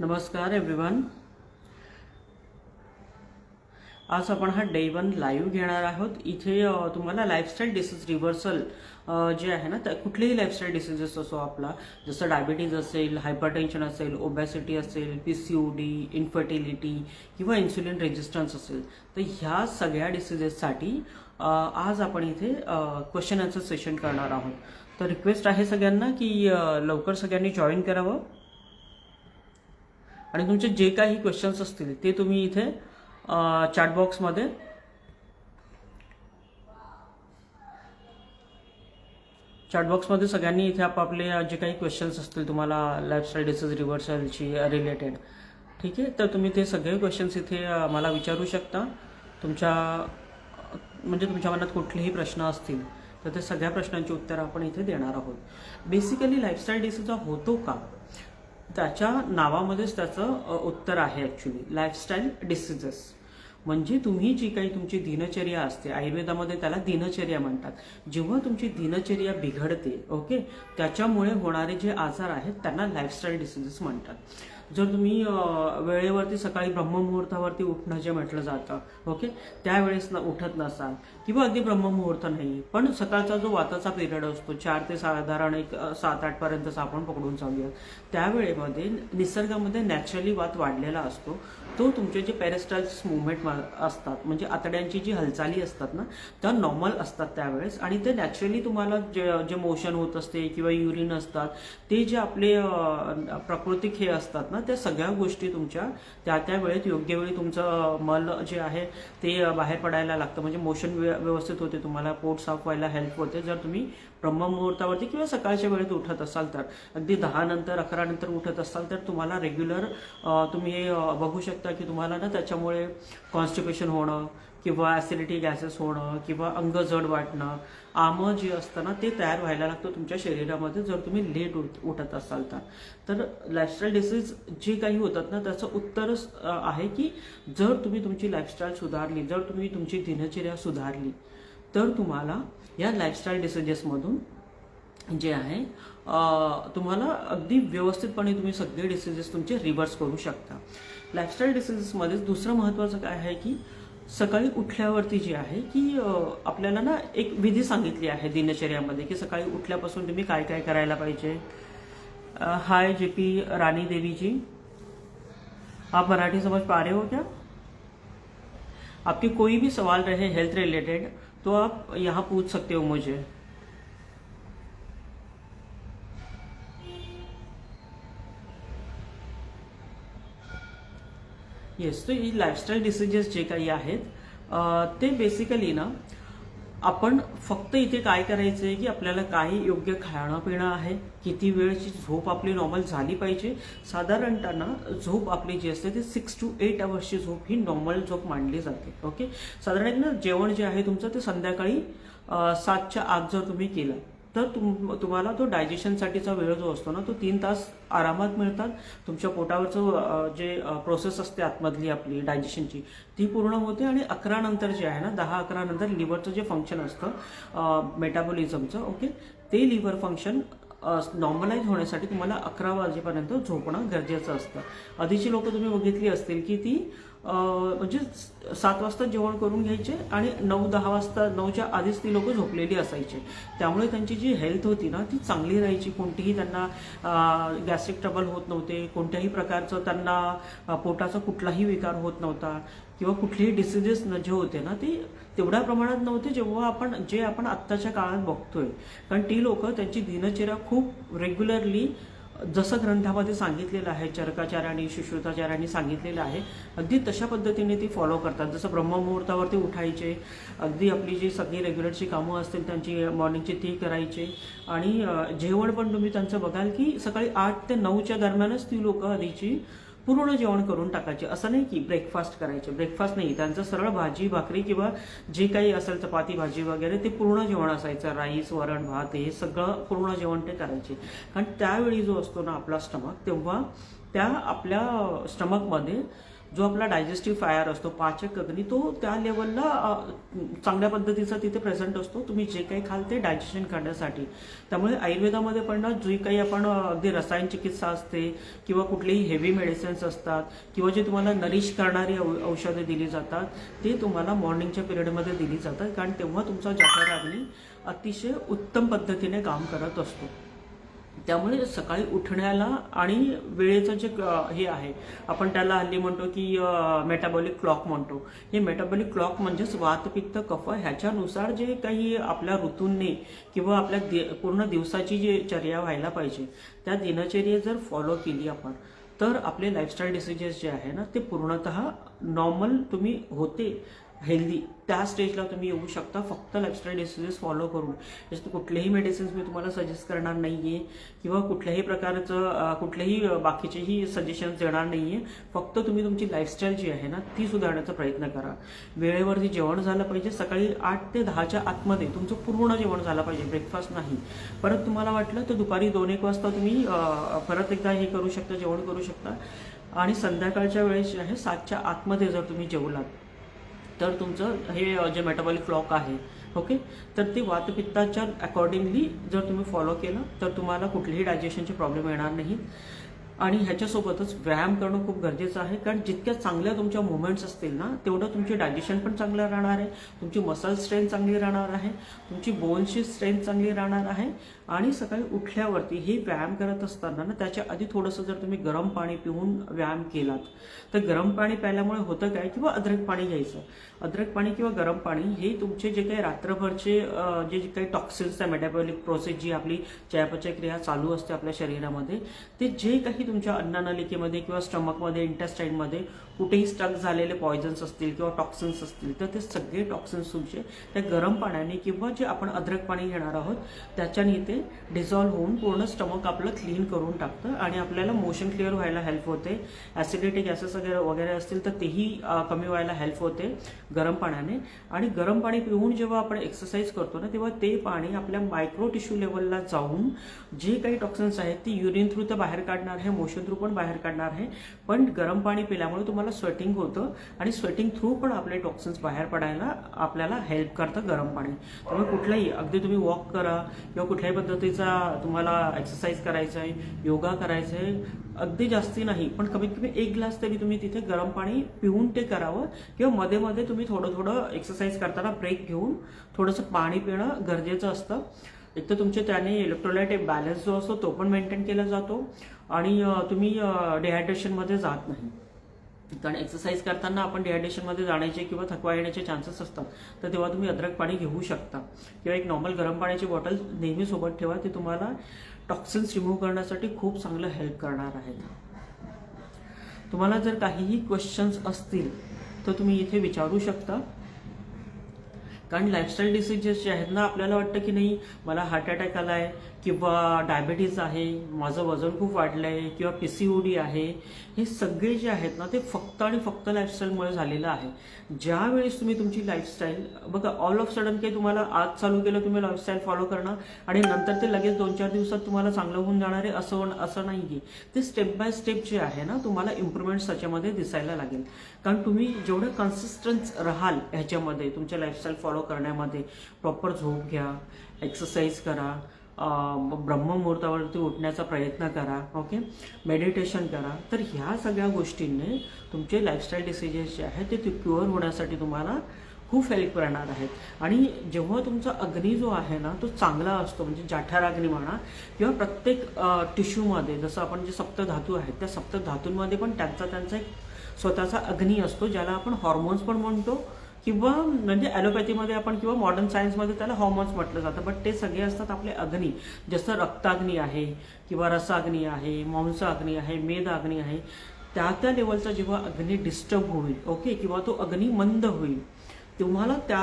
नमस्कार एव्हरीवन. आज आपण हा डे 1 लाईव्ह घेणार आहोत. इथे तुम्हाला लाईफस्टाईल डिसीज रिव्हर्सल जे आहे ना, त्या कुठलेही लाईफस्टाईल डिसीजेस असो आपला, जसं डायबिटीज असेल, हायपरटेन्शन असेल, ओबॅसिटी असेल, PCOD, इन्फर्टिलिटी किंवा इन्सुलिन रेजिस्टन्स असेल, तर ह्या सगळ्या डिसीजेससाठी आज आपण इथे क्वेश्चन आन्सर सेशन करणार आहोत. तर रिक्वेस्ट आहे सगळ्यांना की लवकर सगळ्यांनी जॉईन करावं आणि तुमचे जे काही क्वेश्चन्स असतील ते तुम्ही इथे चॅटबॉक्समध्ये सगळ्यांनी इथे आपापले जे काही क्वेश्चन्स असतील तुम्हाला लाईफस्टाईल डिसीज रिव्हर्सलची रिलेटेड, ठीक आहे, तर तुम्ही ते सगळे क्वेश्चन्स इथे मला विचारू शकता. तुमच्या मनात कुठलेही प्रश्न असतील तर ते सगळ्या प्रश्नांची उत्तरं आपण इथे देणार आहोत. बेसिकली लाईफस्टाईल डिसीज होतो का, त्याच्या नावामध्येच त्याचं उत्तर आहे. ॲक्च्युली लाईफस्टाईल डिसीजेस म्हणजे तुम्ही जी काही तुमची दिनचर्या असते, आयुर्वेदामध्ये त्याला दिनचर्या म्हणतात. जेव्हा तुमची दिनचर्या बिघडते, ओके, त्याच्यामुळे होणारे जे आजार आहेत त्यांना लाईफस्टाईल डिसीजेस म्हणतात. जर तुम्ही वेळेवरती सकाळी ब्रह्ममुहूर्तावरती उठणं जे म्हटलं जातं, ओके, त्यावेळेस उठत नसाल किंवा अगदी ब्रह्ममुहूर्त नाही पण सकाळचा जो वाताचा पिरियड असतो 4 ते साधारण एक 7-8 पर्यंतचा आपण पकडून चालूया, त्यावेळेमध्ये निसर्गामध्ये नॅचरली वात वाढलेला असतो. तो तुमचे जे पेरिस्टाल्स मुवमेंट असतात, म्हणजे आतड्यांची जी हालचाली असतात ना, त्या नॉर्मल असतात त्यावेळेस, आणि ते नॅचरली तुम्हाला जे मोशन होत असते किंवा युरिन असतात, ते जे आपले प्राकृतिक हे असतात ना, त्या सगळ्या गोष्टी तुमच्या त्या वेळेत योग्य वेळी तुमचं मल जे आहे ते बाहेर पडायला लागतं. म्हणजे मोशन व्यवस्थित होते, तुम्हाला पोट साफ व्हायला हेल्प होते. जर तुम्ही ब्रह्ममुहूर्तावरती किंवा सकाळच्या वेळेत उठत असाल, तर अगदी 10 नंतर 11 नंतर उठत असाल, तर तुम्हाला रेग्युलर तुम्ही बघू शकता की तुम्हाला ना त्याच्यामुळे कॉन्स्टिपेशन होणं किंवा ॲसिडिटी गॅसेस होणं किंवा अंग जड वाटणं, आमं जे असतं ना ते तयार व्हायला लागतं तुमच्या शरीरामध्ये जर तुम्ही लेट उठत असाल तर. लाईफस्टाईल डिसीज जे काही होतात ना, त्याचं उत्तरच आहे की जर तुम्ही तुमची लाईफस्टाईल सुधारली, जर तुम्ही तुमची दिनचर्या सुधारली, तर तुम्हाला या लाईफस्टाईल डिसीजेसमधून जे आहे तुम्हाला अगदी व्यवस्थितपणे तुम्ही सगळे डिसीजेस तुमचे रिव्हर्स करू शकता. लाईफस्टाईल डिसीजेसमध्ये दुसरं महत्त्वाचं काय आहे की सकाळी उठल्यावरती जे आहे की आपल्याला ना एक विधी सांगितली आहे दिनचर्यामध्ये की सकाळी उठल्यापासून तुम्ही काय काय करायला पाहिजे. हाय JP रानी देवी जी, आप मराठी समझ पा रहे हो क्या? आपके कोई भी सवाल रहे हेल्थ रिलेटेड तो आप यहाँ पूछ सकते हो मुझे. येस, तो ही लाईफस्टाईल डिसीजेस जे काही आहेत ते बेसिकली ना, आपण फक्त इथे काय करायचं आहे की आपल्याला काही योग्य खाणं पिणं आहे, किती वेळची झोप आपली नॉर्मल झाली पाहिजे. साधारणतः ना झोप आपली जी असते ती 6 to 8 आवर्सची झोप ही नॉर्मल झोप मानली जाते. ओके, साधारण ना जेवण जे आहे तुमचं ते संध्याकाळी 7च्या आत जर तुम्ही केलं तर तुम्हाला तो डायजेशनसाठीचा वेळ जो असतो ना तो 3 तास आरामात मिळतात. तुमच्या पोटावरचं जे प्रोसेस असते आतमधली आपली डायजेशनची ती पूर्ण होते, आणि 11 नंतर जे आहे ना, 10-11 नंतर लिव्हरचं जे फंक्शन असतं मेटाबॉलिझमचं, ओके, ते लिव्हर फंक्शन नॉर्मलाइज होण्यासाठी तुम्हाला 11 वाजेपर्यंत झोपणं गरजेचं असतं. आधीची लोक तुम्ही बघितली असतील की ती म्हणजे 7 वाजता जेवण करून घ्यायचे आणि 9-10 वाजता 9च्या आधीच ती लोक झोपलेली असायचे. त्यामुळे त्यांची जी हेल्थ होती ना ती चांगली राहायची. कोणतीही त्यांना गॅस्ट्रिक ट्रबल होत नव्हते, कोणत्याही प्रकारचं त्यांना पोटाचा कुठलाही विकार होत नव्हता किंवा कुठलेही डिसिजेस जे होते ना ते तेवढ्या प्रमाणात नव्हते जेव्हा आपण आत्ताच्या काळात बघतोय. कारण ती लोक त्यांची दिनचर्या खूप रेग्युलरली, जसं ग्रंथामध्ये सांगितलेलं आहे, चरकाचार्यांनी सुश्रुताचार्यांनी सांगितलेलं आहे, अगदी तशा पद्धतीने ती फॉलो करतात. जसं ब्रह्ममुहूर्तावरती उठायचे, अगदी आपली जी सगळी रेग्युलरची कामं असतील त्यांची मॉर्निंगची ती करायचे, आणि जेवण पण तुम्ही त्यांचं बघाल की सकाळी 8 ते 9च्या दरम्यानच ती लोक आधीची पूर्ण जेवण करून टाकायचे. असं नाही की ब्रेकफास्ट करायचे, ब्रेकफास्ट नाही, त्यांचं सरळ भाजी भाकरी किंवा जे काही असेल चपाती भाजी वगैरे ते पूर्ण जेवण असायचं. राईस, वरण, भात हे सगळं पूर्ण जेवण ते करायचे. कारण त्यावेळी जो असतो ना आपला स्टमक, तेव्हा त्या आपल्या स्टमकमध्ये जो आपला डायजेस्टिव्ह फायर असतो, पाचक अग्नी, तो त्या लेवलला चांगल्या पद्धतीचा तिथे प्रेझेंट असतो तुम्ही जे काही खाल ते डायजेशन करण्यासाठी. त्यामुळे आयुर्वेदामध्ये पण ना जी काही आपण अगदी रसायन चिकित्सा असते किंवा कुठलेही हेवी मेडिसिन्स असतात किंवा जे तुम्हाला नरिश करणारी औषधे दिली जातात ते तुम्हाला मॉर्निंगच्या पिरियडमध्ये दिली जातात, कारण तेव्हा तुमचा जठर अग्नी अतिशय उत्तम पद्धतीने काम करत असतो. त्यामुळे सकाळी उठण्याला आणि वेळेचं जे हे आहे, आपण त्याला हल्ली म्हणतो की मेटाबॉलिक क्लॉक म्हणतो. हे मेटाबॉलिक क्लॉक म्हणजेच वात पित्त कफ ह्याच्यानुसार जे काही आपल्या ऋतूंनी किंवा आपल्या पूर्ण दिवसाची जी चर्या व्हायला पाहिजे त्या दिनचर्या जर फॉलो केली आपण, तर आपले लाईफस्टाईल डिसीजेस जे आहे ना ते पूर्णतः नॉर्मल तुम्ही होते हेल्दी त्या स्टेजला तुम्ही येऊ शकता, फक्त लाईफस्टाईल डिसीजेस फॉलो करून. जसं कुठलेही मेडिसिन्स मी तुम्हाला सजेस्ट करणार नाहीये किंवा कुठल्याही प्रकारचं कुठलेही बाकीचेही सजेशन्स देणार नाहीये. फक्त तुम्ही तुमची लाईफस्टाईल जी आहे ना ती सुधारण्याचा प्रयत्न करा. वेळेवरती जेवण झालं पाहिजे. सकाळी 8 ते 10च्या आतमध्ये तुमचं पूर्ण जेवण झालं पाहिजे, ब्रेकफास्ट नाही. परत तुम्हाला वाटलं तर दुपारी 2-1 वाजता तुम्ही परत एकदा हे करू शकता, जेवण करू शकता. आणि संध्याकाळच्या वेळेस जे आहे 7च्या आतमध्ये जर तुम्ही जेवलात तर तुमचं हे जे मेटाबॉलिक क्लॉक आहे ओके, तर ते वातपित्ताच्या अकॉर्डिंगली जर तुम्ही फॉलो केलं तर तुम्हाला कुठलेही डायजेशनचे प्रॉब्लेम येणार नाहीत. आणि ह्याच्यासोबतच व्यायाम करणं खूप गरजेचं आहे, कारण जितक्या चांगल्या तुमच्या मुवमेंट्स असतील ना तेवढं तुमची डायजेशन पण चांगलं राहणार आहे, तुमची मसल स्ट्रेंथ चांगली राहणार आहे, तुमची बोनची स्ट्रेंथ चांगली राहणार आहे. आणि सकाळी उठल्यावरती हे व्यायाम करत असताना ना त्याच्या आधी थोडंसं जर तुम्ही गरम पाणी पिऊन व्यायाम केलात तर गरम पाणी प्यायल्यामुळे होतं काय, किंवा अद्रक पाणी घ्यायचं. अद्रक पाणी किंवा गरम पाणी हे तुमचे जे काही रात्रभरचे जे काही टॉक्सिन्स आहे, मेटाबॉलिक प्रोसेस जी आपली चयापचय क्रिया चालू असते आपल्या शरीरामध्ये, ते जे काही तुमच्या अन्ननलिकेमध्ये किंवा स्टमकमध्ये इंटेस्टाईनमध्ये कुठेही स्टक झालेले पॉयझन्स असतील किंवा टॉक्सिन्स असतील तर ते सगळे टॉक्सिन्स तुमचे त्या गरम पाण्याने किंवा जे आपण अद्रक पाणी घेणार आहोत त्याच्याने ते डिझॉल्व्ह होऊन पूर्ण स्टमक आपलं क्लीन करून टाकतं आणि आपल्याला मोशन क्लिअर व्हायला हेल्प होते. ॲसिडिटी गॅसेस वगैरे असतील तर तेही कमी व्हायला हेल्प होते गरम पाण्याने. आणि गरम पाणी पिऊन जेव्हा आपण एक्सरसाइज करतो ना तेव्हा ते पाणी आपल्या मायक्रो टिश्यू लेवलला जाऊन जे काही टॉक्सिन्स आहेत ती युरिन थ्रू तर बाहेर काढणार आहे, मोशन थ्रू पण बाहेर काढणार आहे. पण गरम पाणी पिल्यामुळे तुम्हाला स्वेटिंग होतं आणि स्वेटिंग थ्रू पण आपले टॉक्सिन्स बाहेर पडायला आपल्याला हेल्प करतं गरम पाणी. त्यामुळे कुठलाही अगदी तुम्ही वॉक करा किंवा कुठल्याही पद्धतीचा तुम्हाला एक्सरसाइज करायचा आहे, योगा करायचं आहे, अगदी जास्ती नाही पण कमीत कमी 1 ग्लास तरी तुम्ही तिथे गरम पाणी पिऊन ते करावं. किंवा मध्ये मध्ये तुम्ही थोडं थोडं एक्सरसाइज करताना ब्रेक घेऊन थोडंसं पाणी पिणं गरजेचं असतं. एक तर तुमचे त्याने इलेक्ट्रोलाइट बॅलन्स जो असतो तो पण मेंटेन केला जातो आणि तुम्ही डिहायड्रेशनमध्ये जात नाही. कारण एक्सरसाइज करताना आपण डिहायड्रेशनमध्ये जाण्याचे किंवा थकवा येण्याचे चान्सेस असतात, तर तेव्हा तुम्ही अद्रक पाणी घेऊ शकता. किंवा एक नॉर्मल गरम पाण्याची बॉटल नेहमी सोबत ठेवा, ते तुम्हाला टॉक्सिन्स रिमूव्ह करण्यासाठी खूप चांगलं हेल्प करणार आहेत. तुम्हाला जर काहीही क्वेश्चन्स असतील तर तुम्ही इथे विचारू शकता. कारण लाईफस्टाईल डिसीजेस जे आहेत ना आपल्याला वाटतं की नाही मला हार्ट अटॅक आला आहे किंवा डायबिटीज आहे, माझं वजन खूप वाढलं आहे किंवा PCOD आहे, हे सगळे जे आहेत ना ते फक्त आणि फक्त लाईफस्टाईलमुळे झालेलं आहे. ज्यावेळेस तुम्ही तुमची लाईफस्टाईल बघा ऑल ऑफ सडन काही तुम्हाला आज चालू केलं तुम्ही लाईफस्टाईल फॉलो करणं आणि नंतर ते लगेच 2-4 दिवसात तुम्हाला चांगलं होऊन जाणार आहे असं नाही आहे. ते स्टेप बाय स्टेप जे आहे ना तुम्हाला इम्प्रूव्हमेंट्स त्याच्यामध्ये दिसायला लागेल. कारण तुम्ही जेवढं कन्सिस्टन्स राहाल ह्याच्यामध्ये तुमच्या लाईफस्टाईल फॉलो करण्यामध्ये, प्रॉपर झोप घ्या, एक्सरसाइज करा, ब्रह्ममुहूर्तावरती उठण्याचा प्रयत्न करा, ओके, मेडिटेशन करा, तर ह्या सगळ्या गोष्टींनी तुमचे लाईफस्टाईल डिसीजेस जे आहेत ते क्युअर होण्यासाठी तुम्हाला खूप हेल्प करणार आहेत. आणि जेव्हा तुमचा अग्नी जो आहे ना तो चांगला असतो, म्हणजे जठराग्नी म्हणा किंवा प्रत्येक टिश्यूमध्ये जसं आपण जे सप्तधातू आहेत त्या सप्तधातूंमध्ये पण त्यांचा एक स्वतःचा अग्नी असतो, ज्याला आपण हॉर्मोन्स पण म्हणतो किंवा म्हणजे ॲलोपॅथीमध्ये आपण किंवा मॉडर्न सायन्समध्ये त्याला हॉर्मोन्स म्हटलं जातं. बट ते सगळे असतात आपले अग्नी. जसं रक्ताग्नी आहे किंवा रसाग्नी आहे, मांसाग्नी आहे, मेदाग्नी आहे. त्या लेवलचा जेव्हा अग्नी डिस्टर्ब होईल ओके किंवा तो अग्नी मंद होईल तुम्हाला त्या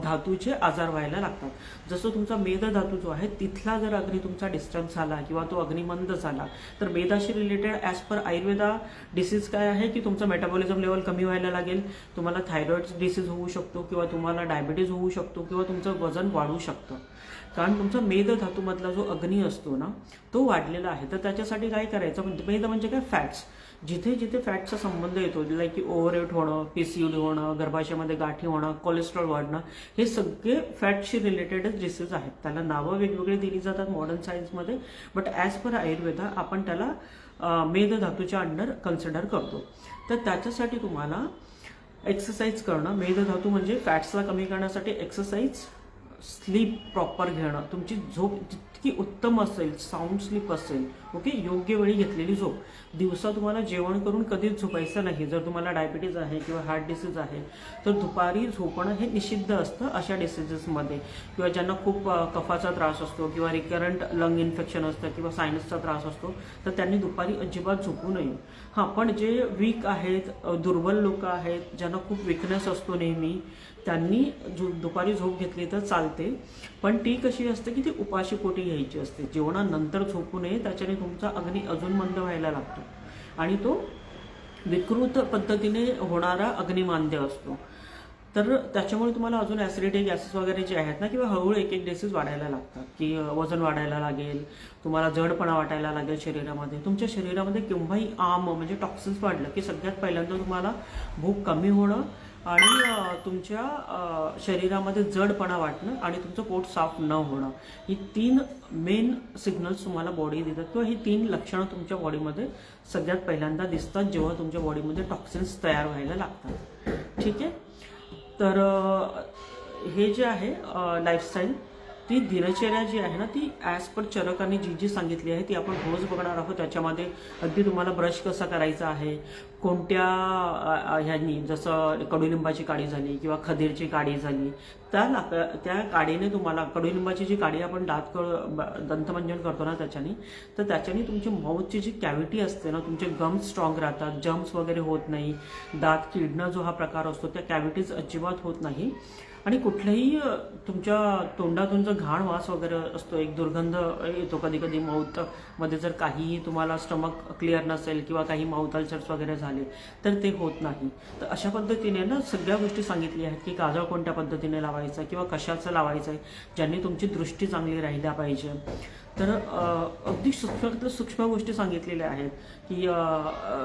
धातूचे आजार व्हायला लागतात. जसं तुमचा मेद धातू जो आहे तिथला जर अग्नी तुमचा डिस्टर्ब झाला किंवा तो अग्निमंद झाला तर मेदाशी रिलेटेड ॲज पर आयुर्वेदा डिसीज काय आहे की तुमचं मेटाबॉलिझम लेवल कमी व्हायला लागेल, तुम्हाला थायरॉइड डिसीज होऊ शकतो किंवा तुम्हाला डायबिटीज होऊ शकतो किंवा तुमचं वजन वाढू शकतं. कारण तुमचा मेद धातूमधला जो अग्नी असतो ना तो वाढलेला आहे. तर त्याच्यासाठी काय करायचं, मेद म्हणजे काय, फॅट्स. जिथे जिथे फॅटचा संबंध येतो, लाईक की ओव्हरवेट होणं, पीसीओडी होणं, गर्भाशयामध्ये गाठी होणं, कोलेस्ट्रॉल वाढणं, हे सगळे फॅटशी रिलेटेडच डिसीज आहेत. त्याला नावं वेगवेगळी दिली जातात मॉडर्न सायन्समध्ये, बट ॲज पर आयुर्वेदा आपण त्याला मेदधातूच्या अंडर कन्सिडर करतो. तर त्याच्यासाठी तुम्हाला एक्सरसाइज करणं, मेदधातू म्हणजे फॅट्सला कमी करण्यासाठी एक्सरसाइज, स्लीप प्रॉपर घेणं, तुमची झोप जितकी उत्तम असेल, साऊंड स्लीप असेल, ओके, योग्य वेळी घेतलेली झोप. दिवसा तुम्हाला जेवण करून कधीच झोपायचं नाही. जर तुम्हाला डायबिटीज आहे किंवा हार्ट डिसीज आहे तर दुपारी झोपणं हे निषिद्ध असतं अशा डिसीजेसमध्ये, किंवा ज्यांना खूप कफाचा त्रास असतो किंवा रिकरंट लंग इन्फेक्शन असतं किंवा सायनसचा त्रास असतो तर त्यांनी दुपारी अजिबात झोपू नये. हां, पण जे वीक आहेत, दुर्बल लोक आहेत, ज्यांना खूप विकनेस असतो नेहमी, त्यांनी दुपारी झोप घेतली तर चालते. पण ती कशी असते की ती उपाशी पोटी घ्यायची असते. जेवणानंतर झोपू नये, त्याच्याने तुमचा अग्नी अजून मंद व्हायला लागतो आणि तो विकृत पद्धतीने होणारा अग्निमांद्य असतो. तर त्याच्यामुळे तुम्हाला अजून ॲसिडिटी, गॅसेस वगैरे जे आहेत ना, किंवा हळूहळू एक एक डिसीज वाढायला लागतात, की वजन वाढायला लागेल, तुम्हाला जडपणा वाटायला लागेल शरीरामध्ये. तुमच्या शरीरामध्ये केव्हाही म्हणजे टॉक्सिन्स वाढलं की सगळ्यात पहिल्यांदा तुम्हाला भूक कमी होणं आणि तुमच्या शरीरामध्ये जडपणा वाटणं आणि तुमचं पोट साफ न होणं, ही 3 मेन सिग्नल्स तुम्हाला बॉडी देतात, किंवा ही 3 लक्षणं तुमच्या बॉडीमध्ये सगळ्यात पहिल्यांदा दिसतात जेव्हा तुमच्या बॉडीमध्ये टॉक्सिन्स तयार व्हायला लागतात. ठीक आहे. तर हे जे आहे लाईफस्टाईल, ती दिनचर्या जी आहे ना, ती ॲज पर चरकाने जी जी सांगितली आहे ती आपण रोज बघणार आहोत. त्याच्यामध्ये अगदी तुम्हाला ब्रश कसा करायचा आहे, कोणत्या ह्यांनी, जसं कडुलिंबाची काडी झाली किंवा खदीरची काडी झाली, त्या काडीने तुम्हाला, कडुलिंबाची जी काडी आपण दंतमंजन करतो ना त्याच्याने तुमची माउथची जी कॅव्हिटी असते ना, तुमचे गम्स स्ट्रॉंग राहतात, जम्स वगैरे होत नाही, दात किडणं जो हा प्रकार असतो त्या कॅव्हिटीज अजिबात होत नाही, आणि कुठल्याही तुमच्या तोंडातून जो घाण वास वगैरे असतो, एक दुर्गंध येतो कधी कधी माउथमध्ये, जर काहीही तुम्हाला स्टमक क्लिअर नसेल किंवा काही माउथ अल्सर्स वगैरे झाले तर ते होत नाही. तर अशा पद्धतीने ना सगळ्या गोष्टी सांगितल्या आहेत, की काजळ कोणत्या पद्धतीने लावायचा किंवा कशाचं लावायचं आहे, ज्यांनी तुमची दृष्टी चांगली राहिल्या पाहिजे. तर अगदी सूक्ष्मातल्या सूक्ष्म गोष्टी सांगितलेल्या आहेत, की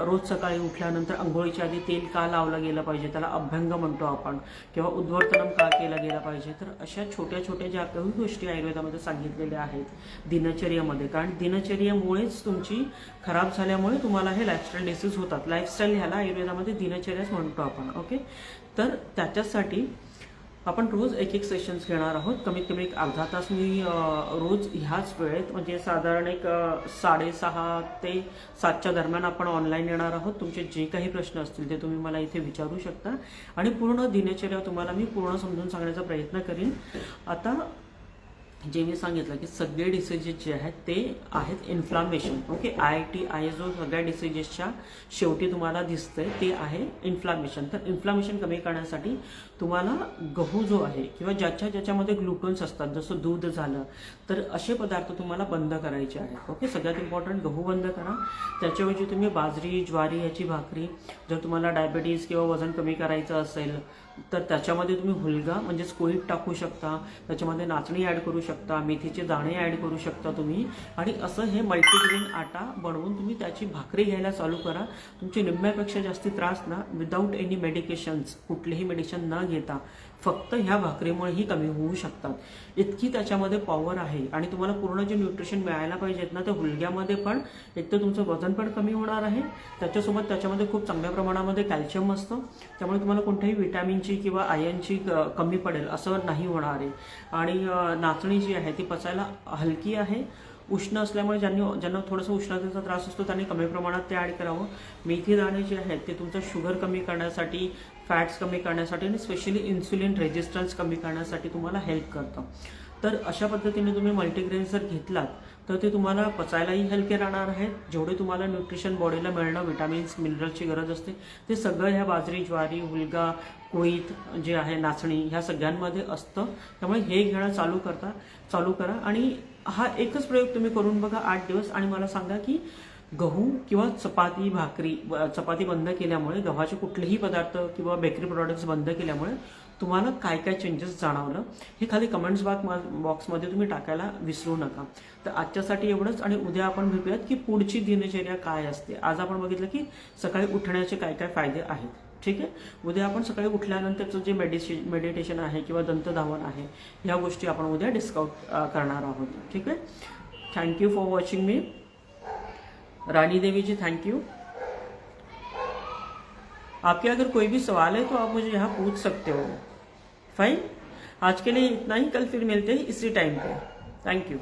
रोज सकाळी उठल्यानंतर आंघोळीच्या आधी तेल का लावलं गेलं पाहिजे, त्याला अभ्यंग म्हणतो आपण, किंवा उद्वर्तनम का केलं गेलं पाहिजे. तर अशा छोट्या छोट्या ज्या काही गोष्टी आयुर्वेदामध्ये सांगितलेल्या आहेत दिनचर्येमध्ये, कारण दिनचर्येमुळेच तुमची खराब झाल्यामुळे तुम्हाला हे लाईफस्टाईल डिसीज होतात. लाईफस्टाईल ह्याला आयुर्वेदामध्ये दिनचर्याच म्हणतो आपण. ओके. तर त्याच्यासाठी आपण रोज एक एक सेशन्स घेणार आहोत. कमीत कमी एक अर्धा तास मी रोज ह्याच वेळेत, म्हणजे साधारण एक 6:30 ते 7च्या दरम्यान आपण ऑनलाईन येणार आहोत. तुमचे जे काही प्रश्न असतील ते तुम्ही मला इथे विचारू शकता आणि पूर्ण दिनचर्या तुम्हाला मी पूर्ण समजून सांगण्याचा प्रयत्न करीन. आता जे मी सांगितलं की सगळे डिसीजेस जे आहेत ते आहेत इन्फ्लामेशन. ओके. IIT जो सगळ्या डिसीजेसच्या शेवटी तुम्हाला दिसतंय ते आहे इन्फ्लामेशन. तर इन्फ्लामेशन कमी करण्यासाठी तुम्हाला गहू जो आहे किंवा ज्याच्यामध्ये ग्लुकोन्स असतात, जसं दूध झालं, तर असे पदार्थ तुम्हाला बंद करायचे आहेत. ओके. सगळ्यात इम्पॉर्टंट गहू बंद करा. त्याच्याऐवजी तुम्ही बाजरी, ज्वारी याची भाकरी, जर तुम्हाला डायबिटीज किंवा वजन कमी करायचं असेल तर त्याच्यामध्ये तुम्ही हुलगा म्हणजेच कोळीत टाकू शकता, त्याच्यामध्ये नाचणी ॲड करू शकता, मेथीचे दाणे ॲड करू शकता तुम्ही, आणि असं हे मल्टीग्रेन आटा बनवून तुम्ही त्याची भाकरी घ्यायला चालू करा. तुमचे निम्म्यापेक्षा जास्ती त्रास ना विदाऊट एनी मेडिकेशन्स, कुठलेही मेडिसिन न घेता फक्त ह्या भाकरीमुळेही कमी होऊ शकतात. इतकी त्याच्यामध्ये पॉवर आहे आणि तुम्हाला पूर्ण जे न्यूट्रिशन मिळायला पाहिजेत ना, त्या हुलग्यामध्ये पण एक तर तुमचं वजन पण कमी होणार आहे, त्याच्यासोबत त्याच्यामध्ये खूप चांगल्या प्रमाणामध्ये कॅल्शियम असतं, त्यामुळे तुम्हाला कोणत्याही विटॅमिनची किंवा आयर्नची कमी पडेल असं नाही होणार आहे. आणि नाचणी जी आहे ती पचायला हलकी आहे, उष्ण असल्यामुळे ज्यांना थोडंसं उष्णतेचा त्रास असतो त्यांनी कमी प्रमाणात ते ॲड करावं. मेथी दाणे जे आहेत ते तुमचं शुगर कमी करण्यासाठी, फॅट्स कमी करण्यासाठी आणि स्पेशली इन्सुलिन रेजिस्टन्स कमी करण्यासाठी तुम्हाला हेल्प करतं. तर अशा पद्धतीने तुम्ही मल्टीग्रेन जर घेतलात तर ते तुम्हाला पचायलाही हलके राहणार आहेत. जेवढे तुम्हाला न्यूट्रिशन बॉडीला मिळणं, विटॅमिन्स, मिनरल्सची गरज असते ते सगळं ह्या बाजरी, ज्वारी, हुलगा, कोळीत जे आहे, नाचणी, ह्या सगळ्यांमध्ये असतं. त्यामुळे हे घेणं चालू करा आणि हा एकच प्रयोग तुम्ही करून बघा 8 दिवस आणि मला सांगा की गहू किंवा चपाती बंद केल्यामुळे, गव्हाचे कुठलेही पदार्थ किंवा बेकरी प्रॉडक्ट्स बंद केल्यामुळे तुम्हाला काय काय चेंजेस जाणवलं हे खाली कमेंट्स बॉक्समध्ये तुम्ही टाकायला विसरू नका. तर आजच्यासाठी एवढंच आणि उद्या आपण भेटूयात की पुढची दिनचर्या काय असते. आज आपण बघितलं की सकाळी उठण्याचे काय काय फायदे आहेत. ठीक आहे. उद्या आपण सकाळी उठल्यानंतरचं जे मेडिटेशन आहे किंवा दंतधावन आहे ह्या गोष्टी आपण उद्या डिस्कस करणार आहोत. ठीक है. Thank you for watching me. Rani Devi ji thank you. आपके अगर कोई भी सवाल है तो आप मुझे यहाँ पूछ सकते हो. फाइन. आज के लिए इतना ही. कल फिर मिलते हैं इसी टाइम पे. Thank you.